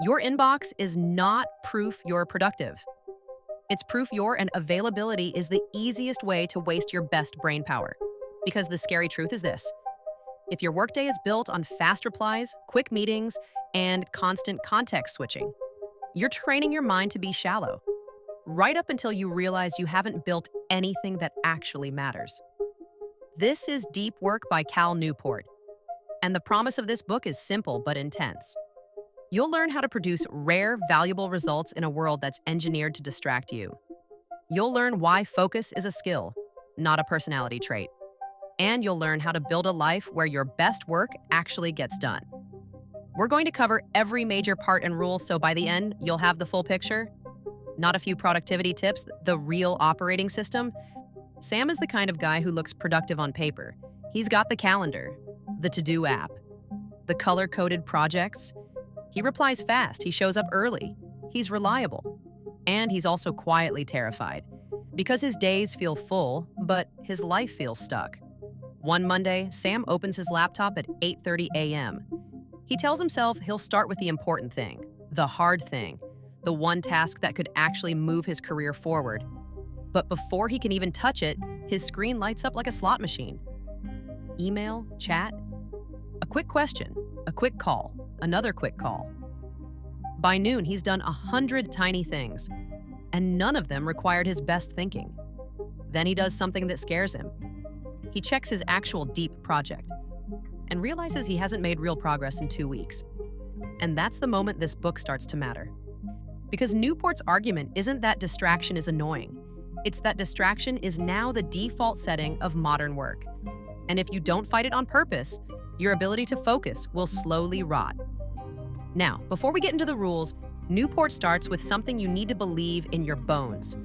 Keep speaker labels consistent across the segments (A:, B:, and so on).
A: Your inbox is not proof you're productive. It's proof your and availability is the easiest way to waste your best brain power. Because the scary truth is this: if your workday is built on fast replies, quick meetings, and constant context switching, you're training your mind to be shallow, right up until you realize you haven't built anything that actually matters. This is Deep Work by Cal Newport, and the promise of this book is simple but intense. You'll learn how to produce rare, valuable results in a world that's engineered to distract you. You'll learn why focus is a skill, not a personality trait. And you'll learn how to build a life where your best work actually gets done. We're going to cover every major part and rule, so by the end, you'll have the full picture. Not a few productivity tips, the real operating system. Sam is the kind of guy who looks productive on paper. He's got the calendar, the to-do app, the color-coded projects. He replies fast, he shows up early, he's reliable. And he's also quietly terrified, because his days feel full, but his life feels stuck. One Monday, Sam opens his laptop at 8:30 a.m. He tells himself he'll start with the important thing, the hard thing, the one task that could actually move his career forward. But before he can even touch it, his screen lights up like a slot machine. Email, chat, a quick question, a quick call, another quick call. By noon, he's done 100 tiny things, and none of them required his best thinking. Then he does something that scares him. He checks his actual deep project and realizes he hasn't made real progress in 2 weeks. And that's the moment this book starts to matter. Because Newport's argument isn't that distraction is annoying. It's that distraction is now the default setting of modern work. And if you don't fight it on purpose, your ability to focus will slowly rot. Now, before we get into the rules, Newport starts with something you need to believe in your bones.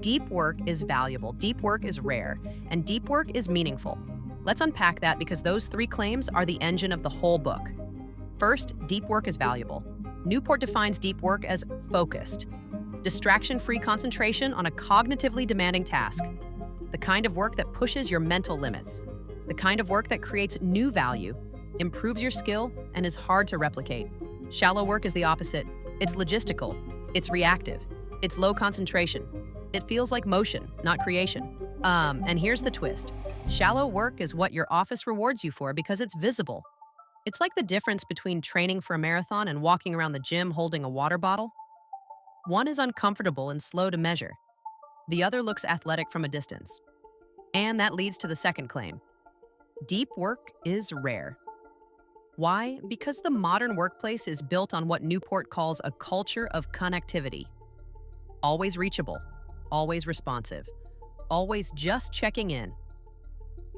A: Deep work is valuable, deep work is rare, and deep work is meaningful. Let's unpack that because those three claims are the engine of the whole book. First, deep work is valuable. Newport defines deep work as focused, distraction-free concentration on a cognitively demanding task, the kind of work that pushes your mental limits, the kind of work that creates new value, improves your skill, and is hard to replicate. Shallow work is the opposite. It's logistical, it's reactive, it's low concentration. It feels like motion, not creation. And here's the twist. Shallow work is what your office rewards you for because it's visible. It's like the difference between training for a marathon and walking around the gym holding a water bottle. One is uncomfortable and slow to measure. The other looks athletic from a distance. And that leads to the second claim. Deep work is rare. Why? Because the modern workplace is built on what Newport calls a culture of connectivity. Always reachable, always responsive, always just checking in.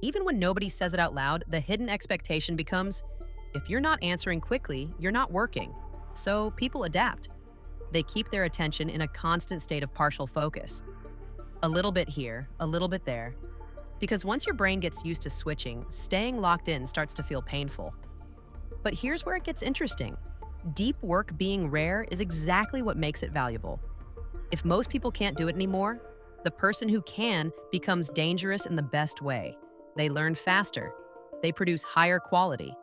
A: Even when nobody says it out loud, the hidden expectation becomes, if you're not answering quickly, you're not working. So people adapt. They keep their attention in a constant state of partial focus. A little bit here, a little bit there. Because once your brain gets used to switching, staying locked in starts to feel painful. But here's where it gets interesting. Deep work being rare is exactly what makes it valuable. If most people can't do it anymore, the person who can becomes dangerous in the best way. They learn faster. They produce higher quality.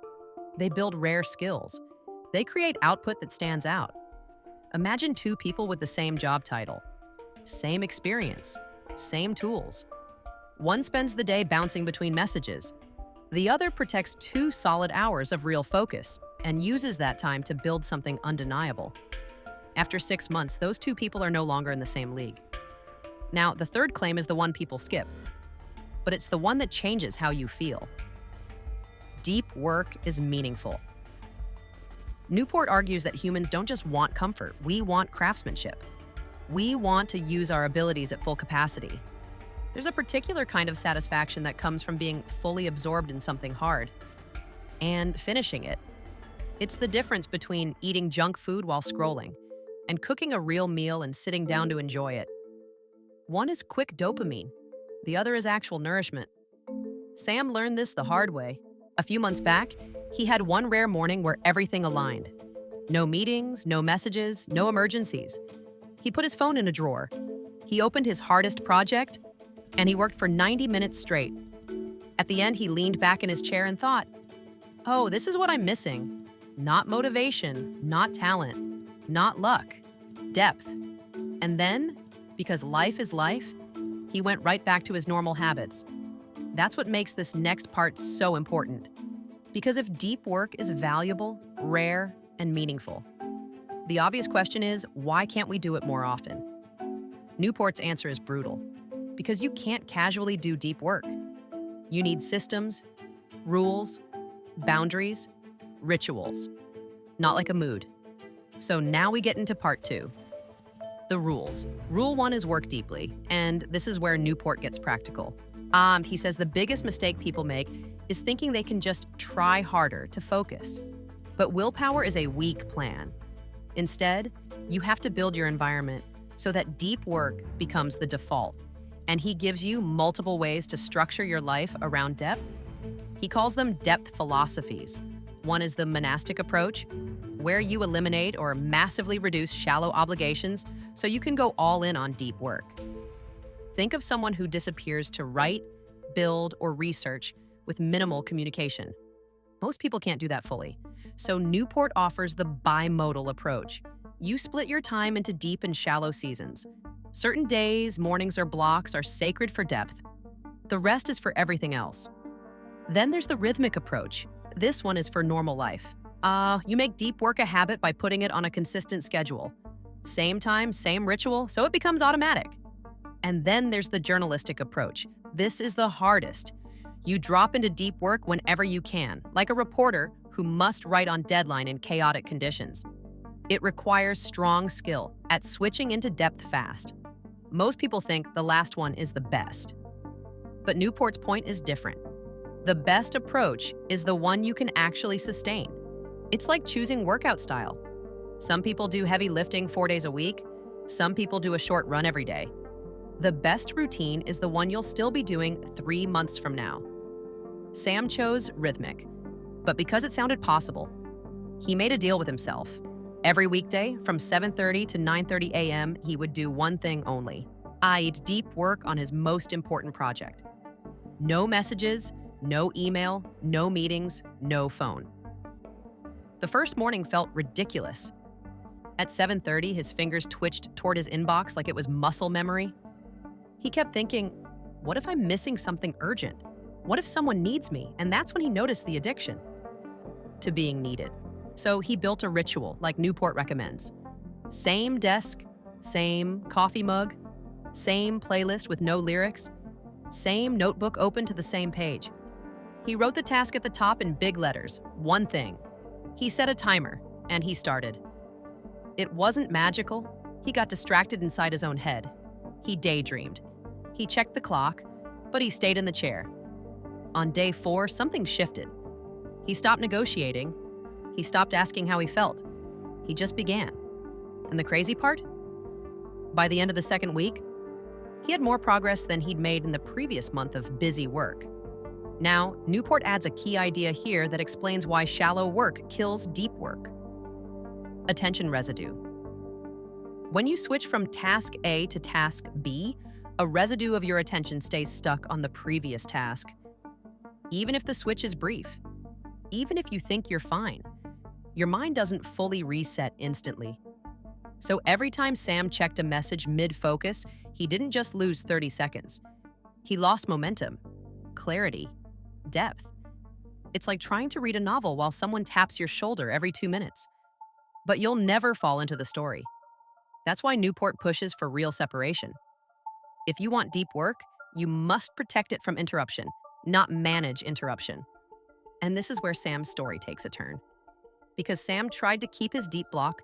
A: They build rare skills. They create output that stands out. Imagine two people with the same job title, same experience, same tools. One spends the day bouncing between messages. The other protects 2 solid hours of real focus and uses that time to build something undeniable. After 6 months, those two people are no longer in the same league. Now, the third claim is the one people skip, but it's the one that changes how you feel. Deep work is meaningful. Newport argues that humans don't just want comfort, we want craftsmanship. We want to use our abilities at full capacity. There's a particular kind of satisfaction that comes from being fully absorbed in something hard and finishing it. It's the difference between eating junk food while scrolling and cooking a real meal and sitting down to enjoy it. One is quick dopamine, the other is actual nourishment. Sam learned this the hard way. A few months back, he had one rare morning where everything aligned. No meetings, no messages, no emergencies. He put his phone in a drawer. He opened his hardest project, and he worked for 90 minutes straight. At the end, he leaned back in his chair and thought, oh, this is what I'm missing. Not motivation, not talent, not luck, depth. And then, because life is life, he went right back to his normal habits. That's what makes this next part so important. Because if deep work is valuable, rare, and meaningful, the obvious question is, why can't we do it more often? Newport's answer is brutal. Because you can't casually do deep work. You need systems, rules, boundaries, rituals. Not like a mood. So now we get into part 2. The rules. Rule 1 is work deeply, and this is where Newport gets practical. He says the biggest mistake people make is thinking they can just try harder to focus. But willpower is a weak plan. Instead, you have to build your environment so that deep work becomes the default. And he gives you multiple ways to structure your life around depth. He calls them depth philosophies. One is the monastic approach, where you eliminate or massively reduce shallow obligations so you can go all in on deep work. Think of someone who disappears to write, build, or research with minimal communication. Most people can't do that fully. So Newport offers the bimodal approach. You split your time into deep and shallow seasons. Certain days, mornings, or blocks are sacred for depth. The rest is for everything else. Then there's the rhythmic approach. This one is for normal life. You make deep work a habit by putting it on a consistent schedule. Same time, same ritual, so it becomes automatic. And then there's the journalistic approach. This is the hardest. You drop into deep work whenever you can, like a reporter who must write on deadline in chaotic conditions. It requires strong skill at switching into depth fast. Most people think the last one is the best. But Newport's point is different. The best approach is the one you can actually sustain. It's like choosing workout style. Some people do heavy lifting 4 days a week. Some people do a short run every day. The best routine is the one you'll still be doing 3 months from now. Sam chose rhythmic, but because it sounded possible, he made a deal with himself. Every weekday, from 7:30 to 9:30 a.m., he would do one thing only: deep work on his most important project. No messages, no email, no meetings, no phone. The first morning felt ridiculous. At 7:30, his fingers twitched toward his inbox like it was muscle memory. He kept thinking, what if I'm missing something urgent? What if someone needs me? And that's when he noticed the addiction to being needed. So he built a ritual like Newport recommends. Same desk, same coffee mug, same playlist with no lyrics, same notebook open to the same page. He wrote the task at the top in big letters, one thing. He set a timer, and he started. It wasn't magical. He got distracted inside his own head. He daydreamed. He checked the clock, but he stayed in the chair. On day 4, something shifted. He stopped negotiating. He stopped asking how he felt. He just began. And the crazy part? By the end of the second week, he had more progress than he'd made in the previous month of busy work. Now, Newport adds a key idea here that explains why shallow work kills deep work. Attention residue. When you switch from task A to task B, a residue of your attention stays stuck on the previous task. Even if the switch is brief, even if you think you're fine, your mind doesn't fully reset instantly. So every time Sam checked a message mid-focus, he didn't just lose 30 seconds. He lost momentum, clarity, depth. It's like trying to read a novel while someone taps your shoulder every 2 minutes. But you'll never fall into the story. That's why Newport pushes for real separation. If you want deep work, you must protect it from interruption, not manage interruption. And this is where Sam's story takes a turn. Because Sam tried to keep his deep block,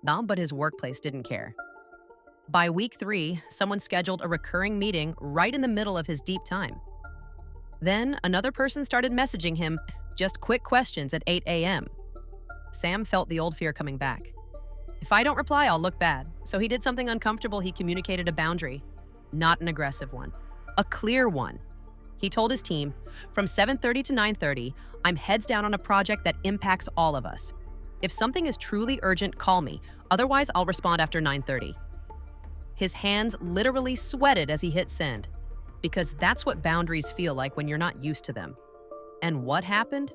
A: but his workplace didn't care. By week 3, someone scheduled a recurring meeting right in the middle of his deep time. Then another person started messaging him just quick questions at 8 a.m. Sam felt the old fear coming back. If I don't reply, I'll look bad. So he did something uncomfortable. He communicated a boundary, not an aggressive one, a clear one. He told his team, from 7:30 to 9:30, I'm heads down on a project that impacts all of us. If something is truly urgent, call me. Otherwise, I'll respond after 9:30. His hands literally sweated as he hit send, because that's what boundaries feel like when you're not used to them. And what happened?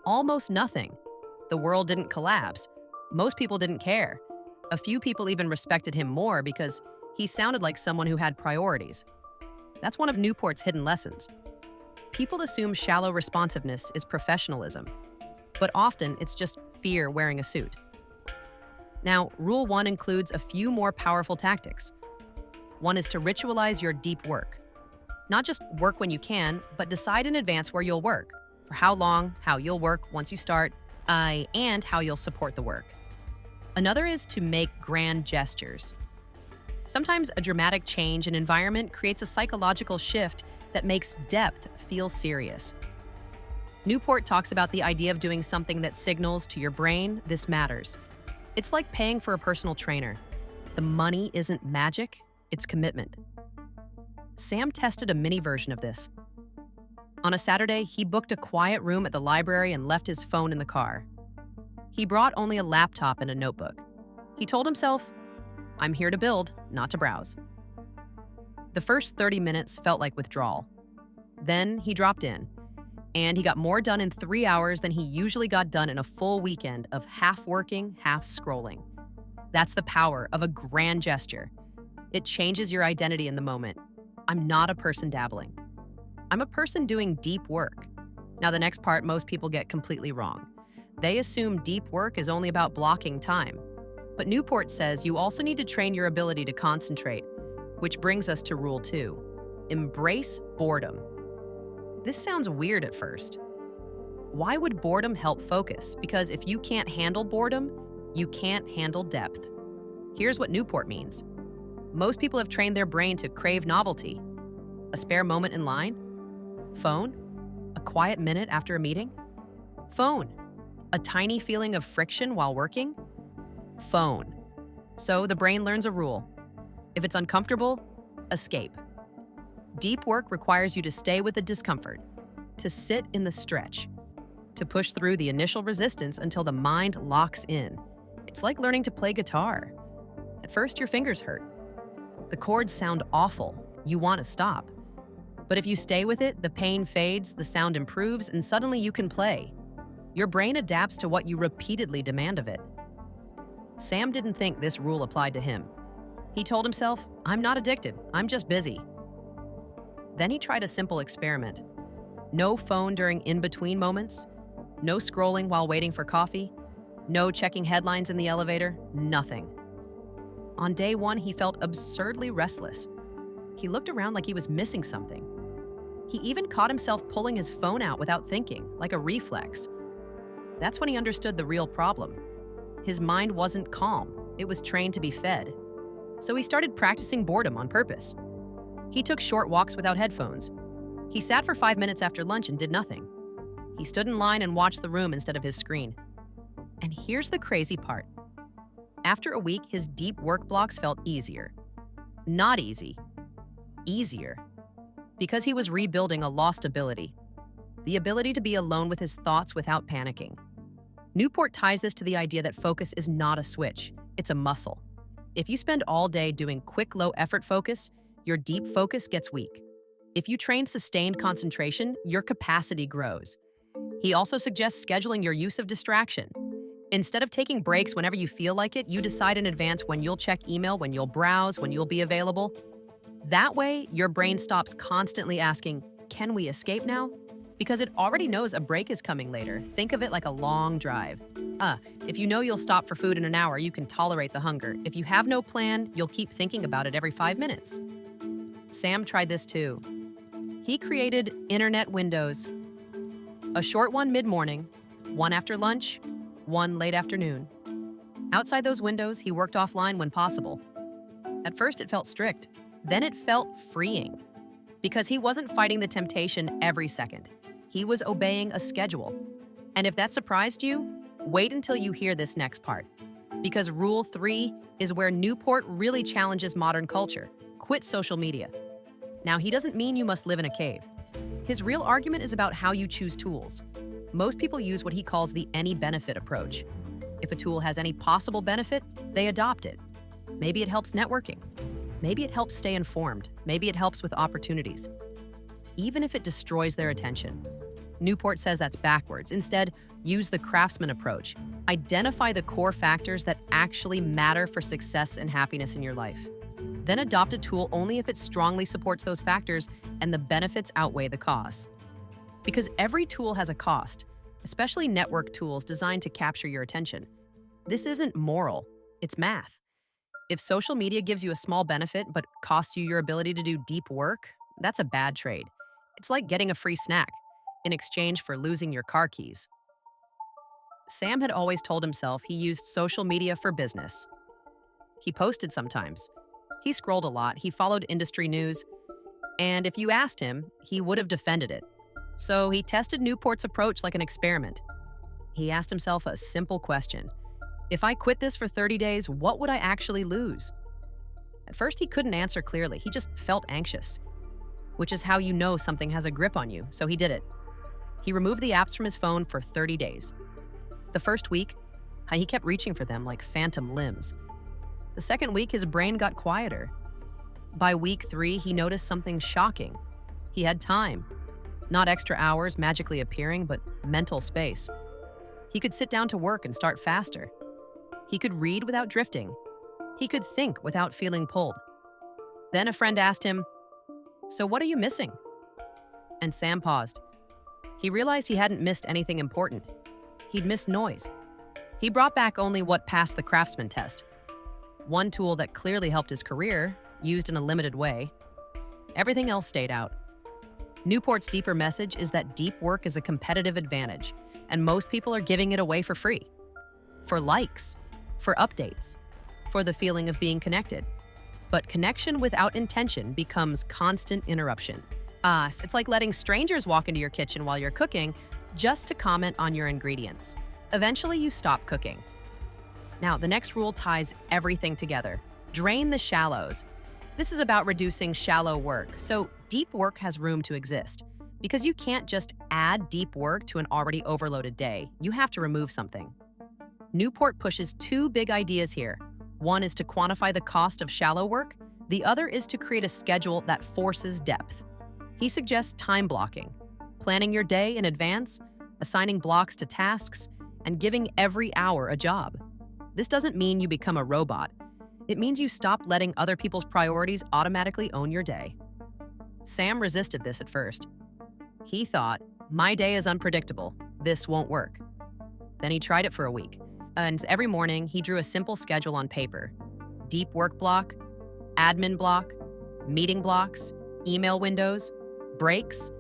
A: Almost nothing. The world didn't collapse. Most people didn't care. A few people even respected him more because he sounded like someone who had priorities. That's one of Newport's hidden lessons. People assume shallow responsiveness is professionalism, but often it's just fear wearing a suit. Now, Rule 1 includes a few more powerful tactics. One is to ritualize your deep work. Not just work when you can, but decide in advance where you'll work, for how long, how you'll work once you start, and how you'll support the work. Another is to make grand gestures. Sometimes a dramatic change in environment creates a psychological shift that makes depth feel serious. Newport talks about the idea of doing something that signals to your brain this matters. It's like paying for a personal trainer. The money isn't magic, it's commitment. Sam tested a mini version of this. On a Saturday, he booked a quiet room at the library and left his phone in the car. He brought only a laptop and a notebook. He told himself, "I'm here to build, not to browse." The first 30 minutes felt like withdrawal. Then he dropped in, and he got more done in 3 hours than he usually got done in a full weekend of half working, half scrolling. That's the power of a grand gesture. It changes your identity in the moment. I'm not a person dabbling. I'm a person doing deep work. Now, the next part most people get completely wrong. They assume deep work is only about blocking time. But Newport says you also need to train your ability to concentrate, which brings us to Rule 2. Embrace boredom. This sounds weird at first. Why would boredom help focus? Because if you can't handle boredom, you can't handle depth. Here's what Newport means. Most people have trained their brain to crave novelty. A spare moment in line? Phone? A quiet minute after a meeting? Phone. A tiny feeling of friction while working? Phone. So the brain learns a rule. If it's uncomfortable, escape. Deep work requires you to stay with the discomfort, to sit in the stretch, to push through the initial resistance until the mind locks in. It's like learning to play guitar. At first, your fingers hurt. The chords sound awful. You want to stop. But if you stay with it, the pain fades, the sound improves, and suddenly you can play. Your brain adapts to what you repeatedly demand of it. Sam didn't think this rule applied to him. He told himself, "I'm not addicted, I'm just busy." Then he tried a simple experiment. No phone during in-between moments, no scrolling while waiting for coffee, no checking headlines in the elevator, nothing. On day 1, he felt absurdly restless. He looked around like he was missing something. He even caught himself pulling his phone out without thinking, like a reflex. That's when he understood the real problem. His mind wasn't calm, it was trained to be fed. So he started practicing boredom on purpose. He took short walks without headphones. He sat for 5 minutes after lunch and did nothing. He stood in line and watched the room instead of his screen. And here's the crazy part. After a week, his deep work blocks felt easier. Not easy. Easier. Because he was rebuilding a lost ability. The ability to be alone with his thoughts without panicking. Newport ties this to the idea that focus is not a switch, it's a muscle. If you spend all day doing quick, low-effort focus, your deep focus gets weak. If you train sustained concentration, your capacity grows. He also suggests scheduling your use of distraction. Instead of taking breaks whenever you feel like it, you decide in advance when you'll check email, when you'll browse, when you'll be available. That way, your brain stops constantly asking, "Can we escape now?" Because it already knows a break is coming later. Think of it like a long drive. If you know you'll stop for food in an hour, you can tolerate the hunger. If you have no plan, you'll keep thinking about it every 5 minutes. Sam tried this too. He created internet windows. A short one mid-morning, one after lunch, one late afternoon. Outside those windows, he worked offline when possible. At first, it felt strict. Then it felt freeing. Because he wasn't fighting the temptation every second. He was obeying a schedule. And if that surprised you, wait until you hear this next part. Because Rule 3 is where Newport really challenges modern culture. Quit social media. Now, he doesn't mean you must live in a cave. His real argument is about how you choose tools. Most people use what he calls the any benefit approach. If a tool has any possible benefit, they adopt it. Maybe it helps networking. Maybe it helps stay informed. Maybe it helps with opportunities. Even if it destroys their attention. Newport says that's backwards. Instead, use the craftsman approach. Identify the core factors that actually matter for success and happiness in your life. Then adopt a tool only if it strongly supports those factors and the benefits outweigh the costs. Because every tool has a cost, especially network tools designed to capture your attention. This isn't moral, it's math. If social media gives you a small benefit but costs you your ability to do deep work, that's a bad trade. It's like getting a free snack in exchange for losing your car keys. Sam had always told himself he used social media for business. He posted sometimes. He scrolled a lot. He followed industry news. And if you asked him, he would have defended it. So he tested Newport's approach like an experiment. He asked himself a simple question. If I quit this for 30 days, what would I actually lose? At first, he couldn't answer clearly. He just felt anxious, which is how you know something has a grip on you, so he did it. He removed the apps from his phone for 30 days. The first week, he kept reaching for them like phantom limbs. The second week, his brain got quieter. By week 3, he noticed something shocking. He had time. Not extra hours magically appearing, but mental space. He could sit down to work and start faster. He could read without drifting. He could think without feeling pulled. Then a friend asked him, "So what are you missing?" And Sam paused. He realized he hadn't missed anything important. He'd missed noise. He brought back only what passed the craftsman test. One tool that clearly helped his career, used in a limited way. Everything else stayed out. Newport's deeper message is that deep work is a competitive advantage, and most people are giving it away for free. For likes, for updates, for the feeling of being connected. But connection without intention becomes constant interruption. It's like letting strangers walk into your kitchen while you're cooking just to comment on your ingredients. Eventually, you stop cooking. Now, the next rule ties everything together. Drain the shallows. This is about reducing shallow work, so deep work has room to exist. Because you can't just add deep work to an already overloaded day. You have to remove something. Newport pushes 2 big ideas here. One is to quantify the cost of shallow work. The other is to create a schedule that forces depth. He suggests time blocking, planning your day in advance, assigning blocks to tasks, and giving every hour a job. This doesn't mean you become a robot. It means you stop letting other people's priorities automatically own your day. Sam resisted this at first. He thought, my day is unpredictable. This won't work. Then he tried it for a week. And every morning, he drew a simple schedule on paper. Deep work block, admin block, meeting blocks, email windows, breaks.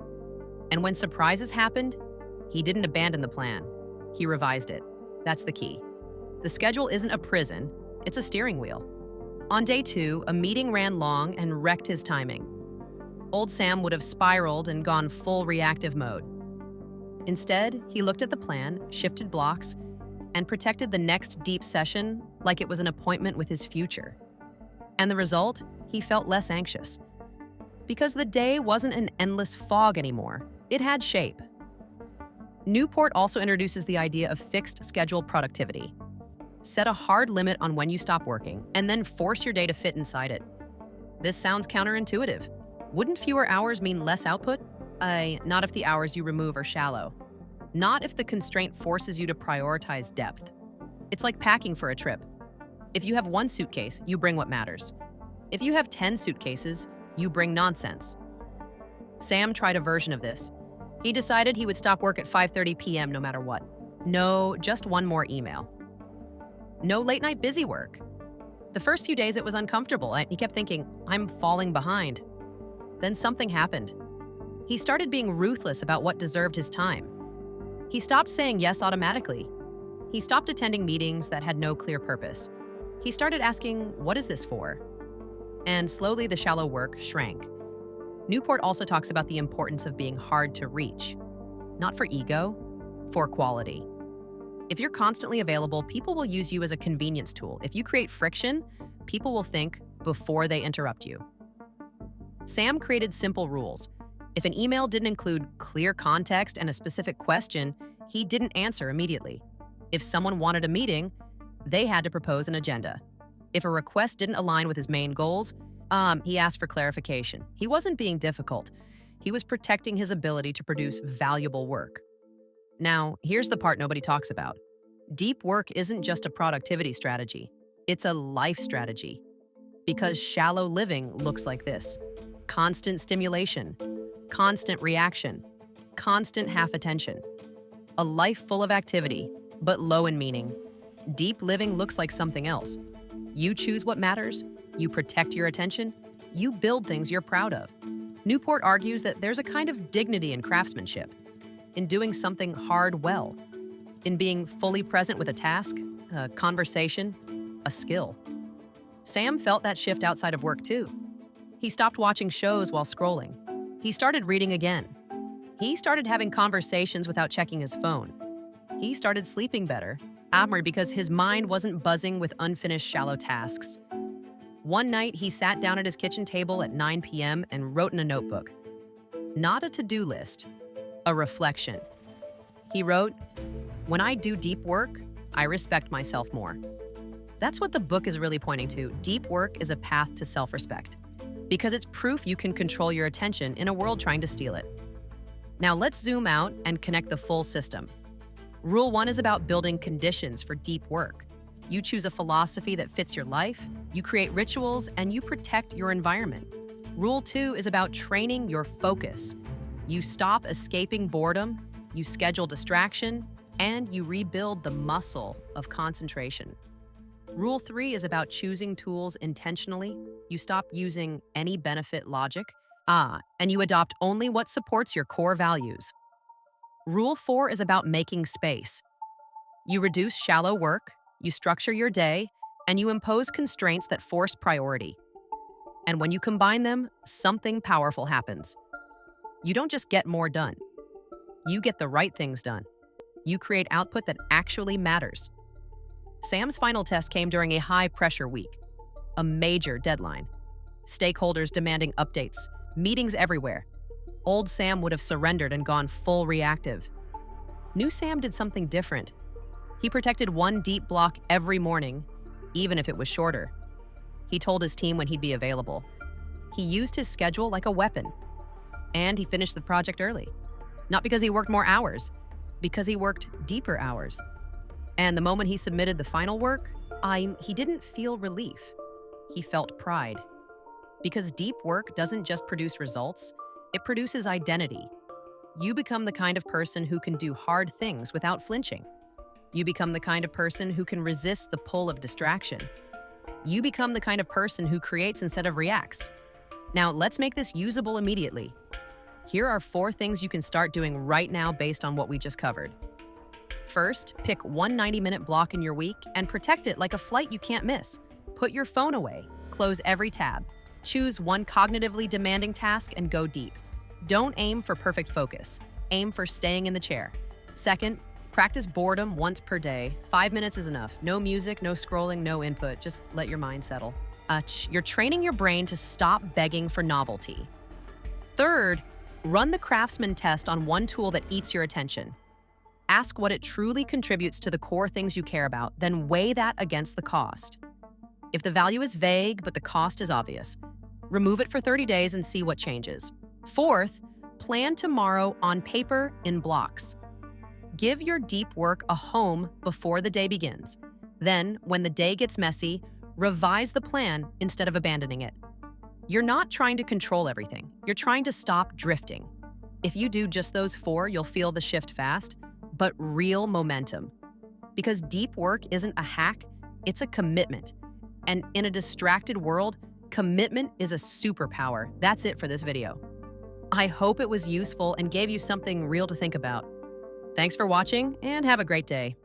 A: And when surprises happened, he didn't abandon the plan. He revised it. That's the key. The schedule isn't a prison, it's a steering wheel. On day 2, a meeting ran long and wrecked his timing. Old Sam would have spiraled and gone full reactive mode. Instead, he looked at the plan, shifted blocks, and protected the next deep session like it was an appointment with his future. And the result? He felt less anxious. Because the day wasn't an endless fog anymore. It had shape. Newport also introduces the idea of fixed schedule productivity. Set a hard limit on when you stop working, and then force your day to fit inside it. This sounds counterintuitive. Wouldn't fewer hours mean less output? Not if the hours you remove are shallow. Not if the constraint forces you to prioritize depth. It's like packing for a trip. If you have 1 suitcase, you bring what matters. If you have 10 suitcases, you bring nonsense. Sam tried a version of this. He decided he would stop work at 5:30 p.m. no matter what. No, just 1 more email. No late night busy work. The first few days it was uncomfortable. He kept thinking, I'm falling behind. Then something happened. He started being ruthless about what deserved his time. He stopped saying yes automatically. He stopped attending meetings that had no clear purpose. He started asking, what is this for? And slowly the shallow work shrank. Newport also talks about the importance of being hard to reach. Not for ego, for quality. If you're constantly available, people will use you as a convenience tool. If you create friction, people will think before they interrupt you. Sam created simple rules. If an email didn't include clear context and a specific question, he didn't answer immediately. If someone wanted a meeting, they had to propose an agenda. If a request didn't align with his main goals, he asked for clarification. He wasn't being difficult. He was protecting his ability to produce valuable work. Now, here's the part nobody talks about. Deep work isn't just a productivity strategy, it's a life strategy. Because shallow living looks like this: constant stimulation, constant reaction, constant half attention. A life full of activity, but low in meaning. Deep living looks like something else. You choose what matters, you protect your attention, you build things you're proud of. Newport argues that there's a kind of dignity in craftsmanship, in doing something hard well, in being fully present with a task, a conversation, a skill. Sam felt that shift outside of work too. He stopped watching shows while scrolling. He started reading again. He started having conversations without checking his phone. He started sleeping better, because his mind wasn't buzzing with unfinished shallow tasks. One night, he sat down at his kitchen table at 9 p.m. and wrote in a notebook. Not a to-do list, a reflection. He wrote, "When I do deep work, I respect myself more." That's what the book is really pointing to. Deep work is a path to self-respect, because it's proof you can control your attention in a world trying to steal it. Now let's zoom out and connect the full system. Rule 1 is about building conditions for deep work. You choose a philosophy that fits your life, you create rituals, and you protect your environment. Rule 2 is about training your focus. You stop escaping boredom, you schedule distraction, and you rebuild the muscle of concentration. Rule 3 is about choosing tools intentionally. You stop using any benefit logic, and you adopt only what supports your core values. Rule 4 is about making space. You reduce shallow work, you structure your day, and you impose constraints that force priority. And when you combine them, something powerful happens. You don't just get more done. You get the right things done. You create output that actually matters. Sam's final test came during a high-pressure week, a major deadline. Stakeholders demanding updates, meetings everywhere. Old Sam would have surrendered and gone full reactive. New Sam did something different. He protected one deep block every morning, even if it was shorter. He told his team when he'd be available. He used his schedule like a weapon. And he finished the project early. Not because he worked more hours, because he worked deeper hours. And the moment he submitted the final work, he didn't feel relief. He felt pride. Because deep work doesn't just produce results, it produces identity. You become the kind of person who can do hard things without flinching. You become the kind of person who can resist the pull of distraction. You become the kind of person who creates instead of reacts. Now, let's make this usable immediately. Here are 4 things you can start doing right now based on what we just covered. First, pick one 90-minute block in your week and protect it like a flight you can't miss. Put your phone away, close every tab. Choose one cognitively demanding task and go deep. Don't aim for perfect focus. Aim for staying in the chair. Second, practice boredom once per day. 5 minutes is enough. No music, no scrolling, no input. Just let your mind settle. You're training your brain to stop begging for novelty. Third, run the craftsman test on one tool that eats your attention. Ask what it truly contributes to the core things you care about, then weigh that against the cost. If the value is vague but the cost is obvious, remove it for 30 days and see what changes. Fourth, plan tomorrow on paper in blocks. Give your deep work a home before the day begins. Then, when the day gets messy, revise the plan instead of abandoning it. You're not trying to control everything. You're trying to stop drifting. If you do just those 4, you'll feel the shift fast, but real momentum. Because deep work isn't a hack, it's a commitment. And in a distracted world, commitment is a superpower. That's it for this video. I hope it was useful and gave you something real to think about. Thanks for watching and have a great day.